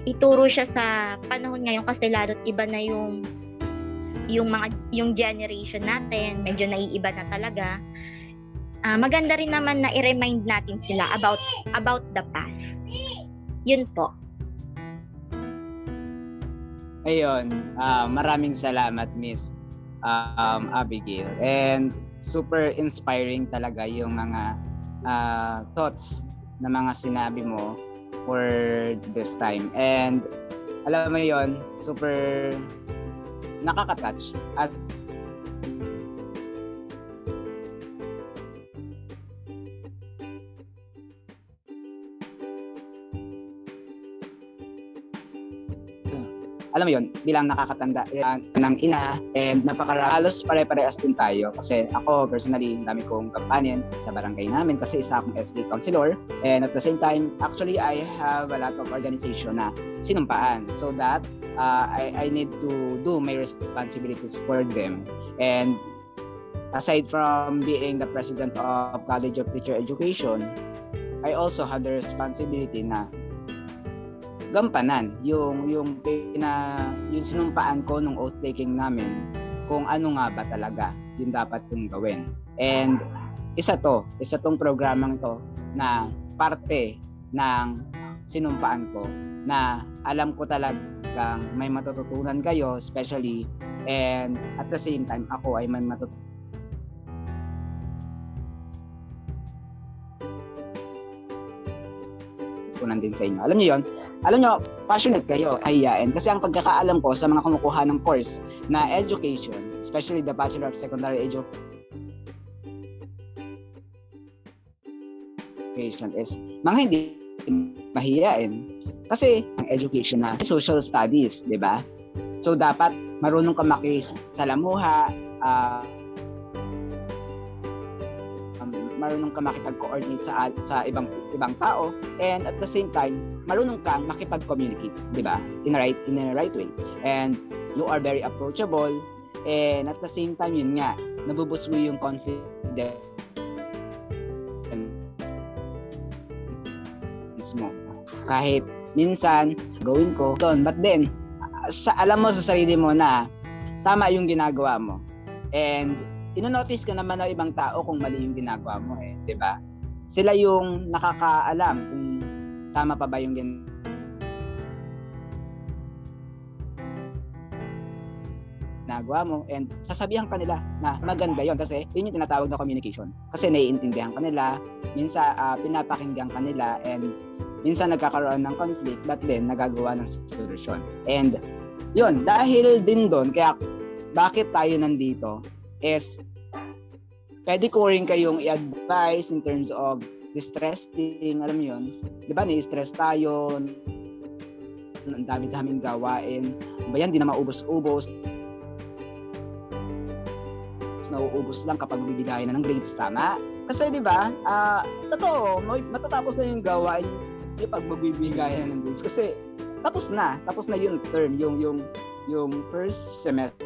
ituro siya sa panahon ngayon kasi lalo't iba na yung generation natin, medyo naiiba na talaga. Maganda rin naman na i-remind natin sila about the past. Yun po. Ayun, maraming salamat, Miss Abigail. And super inspiring talaga yung mga thoughts na mga sinabi mo for this time. And alam mo yon, super nakaka-touch at alam mo yun, bilang nakakatanda ng ina, and halos pare-parehas din tayo kasi ako personally, dami kong kampanin sa barangay namin kasi isa akong SK counselor, and at the same time, actually I have a lot of organization na sinumpaan so that I need to do my responsibilities for them. And aside from being the president of College of Teacher Education, I also have the responsibility na gampanan yung sinumpaan ko nung oath taking namin, kung ano nga ba talaga yung dapat kong gawin. And isa tong programang to na parte ng sinumpaan ko, na alam ko talagang may matututunan kayo especially, and at the same time ako ay may matututunan din sa inyo. Alam nyo, passionate kayo, ayain. Kasi ang pagkakaalam ko sa mga kumukuha ng course na education, especially the Bachelor of Secondary Education is mga hindi mahiyain. Kasi ang education na social studies, di ba? So dapat marunong ka makisalamuha, marunong ka makipag-coordinate sa ibang tao, and at the same time marunong kang makipag-communicate, di ba? In a right way, and you are very approachable, and at the same time yun nga, nabuboost mo yung confidence mo. Kahit minsan gawin ko doon, but then alam mo sa sarili mo na tama yung ginagawa mo, and ino-notice ka naman ng ibang tao kung mali yung ginagawa mo, eh, 'di ba? Sila yung nakakaalam kung tama pa ba yung ginagawa mo, and sasabihan ka nila na maganda yon kasi yun yung tinatawag na communication. Kasi naiintindihan ka nila, minsan pinapakinggan ka nila, and minsan nagkakaroon ng conflict, but then nagagawa ng solution. And yun, dahil din doon, kaya bakit tayo nandito is pwede ko rin kayong i-advise in terms of distressing, alam mo yun, di ba, ni-stress tayo, ang dami-daming gawain, ba yan, di na maubos-ubos, nauubos lang kapag bibigayan na ng grades, tama? Kasi di ba, totoo, matatapos na yung gawain yung pag magbibigayan ng grades, kasi tapos na yung term, yung first semester,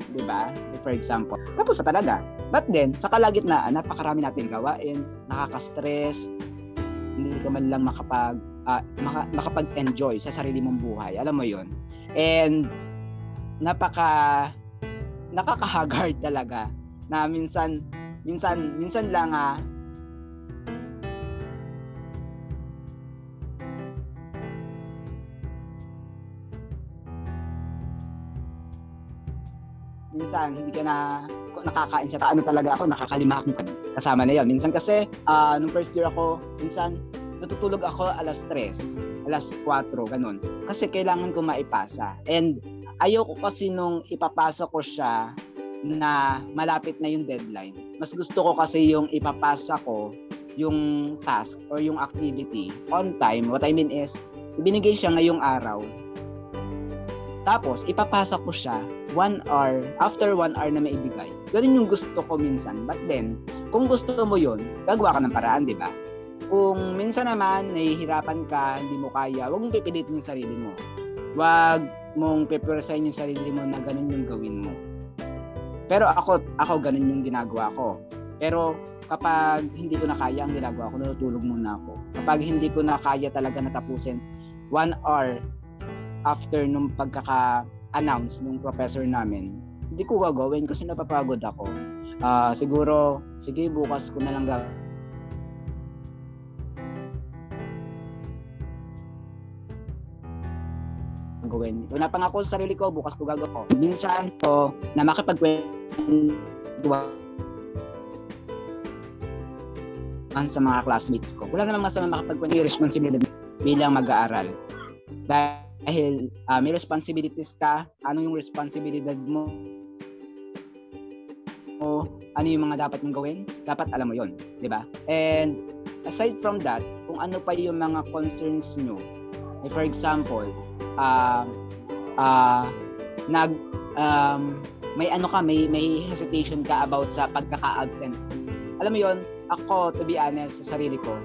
di ba? For example, tapos na talaga. But then, sa kalagitnaan, napakarami nating gawain, nakaka-stress, hindi ka man lang makapag-enjoy sa sarili mong buhay. Alam mo yon. And nakaka-haggard talaga na minsan lang minsan hindi ka na nakakain sa talaga ako, nakakalima akong kasama na yon. Minsan kasi nung first year ako, minsan natutulog ako alas 3, alas 4, ganun. Kasi kailangan ko maipasa. And ayoko kasi nung ipapasa ko siya na malapit na yung deadline. Mas gusto ko kasi yung ipapasa ko yung task or yung activity on time. What I mean is, ibinigay siya ngayong araw. Tapos, ipapasa ko siya 1 hour, after 1 hour na maibigay. Ganun yung gusto ko minsan. But then, kung gusto mo yun, gagawa ka ng paraan, di ba? Kung minsan naman, nahihirapan ka, hindi mo kaya, huwag mong pipilitin yung sarili mo. Huwag mong pipirasayin yung sarili mo na ganun yung gawin mo. Pero ako ganun yung ginagawa ko. Pero kapag hindi ko na kaya ang ginagawa ko, natutulog muna ako. Kapag hindi ko na kaya talaga natapusin 1 hour after nung pagkaka-announce ng professor namin, hindi ko gagawin kasi napapagod ako. Siguro, sige, bukas ko na lang gawin. Wala pang ako sa sarili ko, bukas ko gagawin ko. Minsan ko na makipagkwentuhan sa mga classmates ko. Wala namang masama makipagkwentuhan yung responsibility bilang mag-aaral. Dahil may responsibilities ka, ano yung responsibilidad mo? Ano yung mga dapat mong gawin? Dapat alam mo yon, di ba? And aside from that, kung ano pa yung mga concerns nyo, like for example, may hesitation ka about sa pagkaka-absent. Alam mo yon, ako, to be honest, sa sarili ko,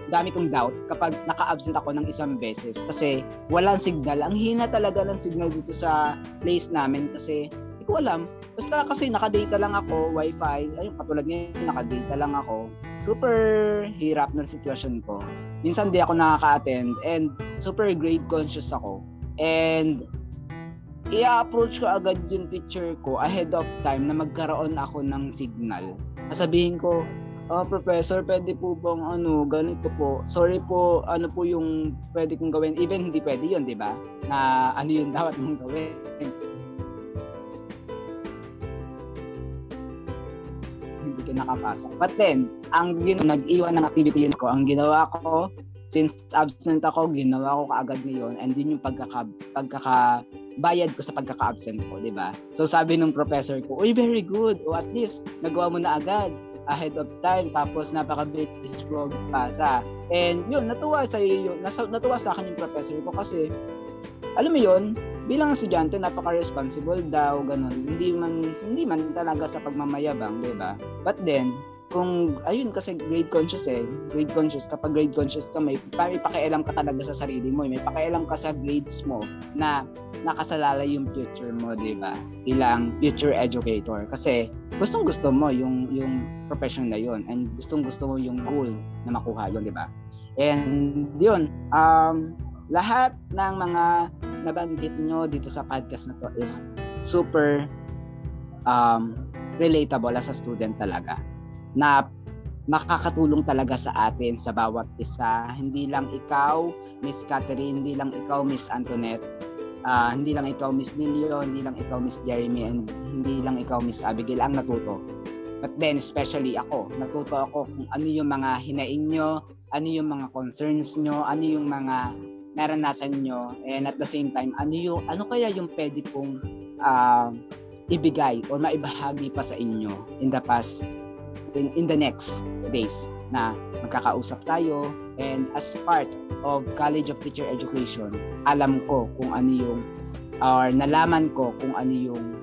dami kong doubt kapag naka-absent ako ng isang beses kasi walang signal. Ang hina talaga ng signal dito sa place namin kasi hindi ko alam. Basta kasi naka-data lang ako, wifi, ayun, katulad ngayon, naka-data lang ako. Super hirap ng sitwasyon ko. Minsan di ako nakaka-attend and super grade conscious ako. And i-approach ko agad yung teacher ko ahead of time na magkaroon ako ng signal. Sasabihin ko, professor, pwede po bang ganito po? Sorry po, ano po yung pwede kong gawin? Even hindi pwede yun, di ba? Na ano yung dapat mong gawin? Hindi ka nakapasok. But then, nag-iwan ng activity yun ko. Ang ginawa ko, since absent ako, ginawa ko kaagad ngayon and yun yung bayad ko sa pagkaka-absent ko, di ba? So sabi ng professor ko, uy, very good. O at least, nagawa mo na agad ahead of time, tapos napaka-bilis ko pasa. And yun, natuwa sa akin yung professor ko kasi alam mo yun, bilang estudyante napaka-responsible daw, ganun. Hindi man talaga sa pagmamayabang, 'di ba? But then kung ayun kasi grade conscious, kapag grade conscious ka, may pakialam ka talaga sa sarili mo, may pakialam ka sa grades mo na nakasalalay yung future mo, 'di ba? Bilang future educator kasi gustong-gusto mo yung profession na yun and gustong-gusto mo yung goal na makuha yun, 'di ba? And yun, lahat ng mga nabanggit nyo dito sa podcast na to is super relatable as a student talaga, na makakatulong talaga sa atin, sa bawat isa. Hindi lang ikaw, Miss Catherine, hindi lang ikaw, Miss Antoinette, hindi lang ikaw, Miss Nilio, hindi lang ikaw, Miss Jeremy, and hindi lang ikaw, Miss Abigail, ang natuto. But then, especially ako, natuto ako kung ano yung mga hinaing nyo, ano yung mga concerns nyo, ano yung mga naranasan nyo, and at the same time, ano kaya yung pwede kong ibigay or maibahagi pa sa inyo in the next days na magkakausap tayo. And as part of College of Teacher Education, alam ko kung ano yung or nalaman ko kung ano yung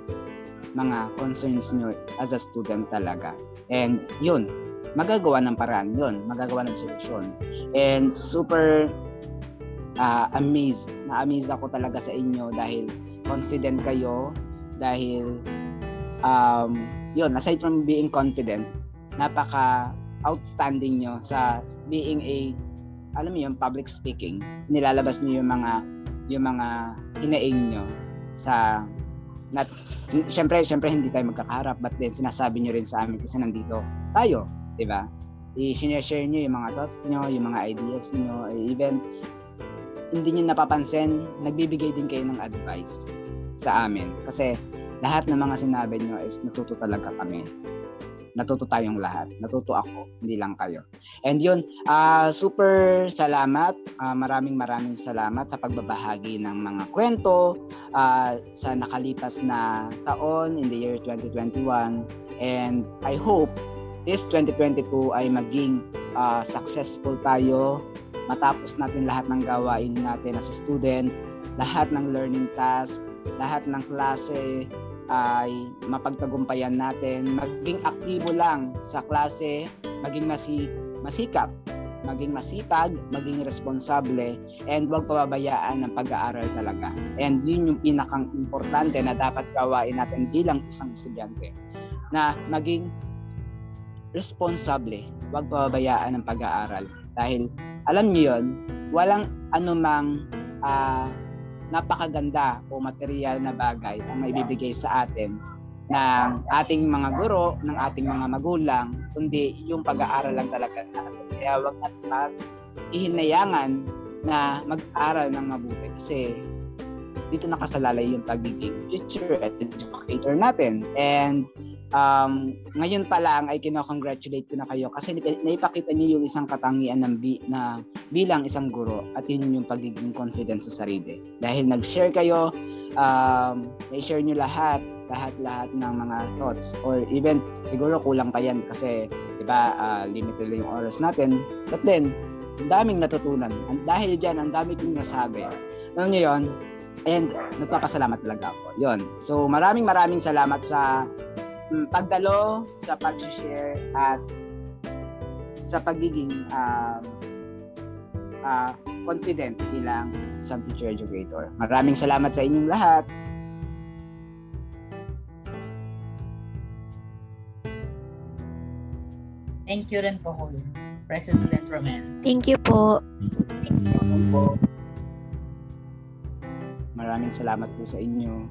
mga concerns nyo as a student talaga. And yun, magagawa ng paraan yun, magagawa ng solusyon. And super na-amaze ako talaga sa inyo dahil confident kayo, dahil yun, aside from being confident, napaka outstanding nyo sa being public speaking. Nilalabas nyo yung mga hinaing nyo sa syempre hindi tayo magkakaharap, but then sinasabi nyo rin sa amin kasi nandito tayo, di ba? I-share nyo yung mga thoughts nyo, yung mga ideas nyo, even hindi nyo napapansin, nagbibigay din kayo ng advice sa amin kasi lahat ng mga sinabi nyo is natuto talaga kami. natuto tayong lahat. Natuto ako, hindi lang kayo. And yun, super salamat. Maraming salamat sa pagbabahagi ng mga kwento sa nakalipas na taon in the year 2021. And I hope this 2022 ay maging successful tayo. Matapos natin lahat ng gawain natin as a student, lahat ng learning task, lahat ng klase ay mapagtagumpayan natin. Maging aktibo lang sa klase, maging masikap, maging masipag, maging responsable, and huwag pababayaan ng pag-aaral talaga. And yun yung pinakang importante na dapat gawain natin bilang isang estudyante, na maging responsable, huwag pababayaan ng pag-aaral. Dahil alam niyo yun, walang anumang napakaganda o material na bagay ang maibibigay sa atin ng ating mga guro, ng ating mga magulang, kundi yung pag-aaral lang talaga natin. Kaya huwag natin ihinayangan na mag-aral ng mabuti kasi dito nakasalalay yung pagiging future educator natin. And ngayon pa lang ay kinocongratulate ko na kayo kasi naipakita niyo yung isang katangian ng na bilang isang guro, at yun yung pagiging confident sa sarili. Dahil nag-share kayo, na-share niyo lahat ng mga thoughts, or even siguro kulang pa yan kasi diba limited lang yung oras natin, but then ang daming natutunan. Dahil dyan, ang dami kong nasabi. Alam niyo yun, and nagpapasalamat talaga ako. Yun. So maraming salamat sa pagdalo, sa pag-share, at sa pagiging confident bilang isang teacher educator. Maraming salamat sa inyong lahat. Thank you rin po, President Romel. Thank you po. Maraming salamat po sa inyo.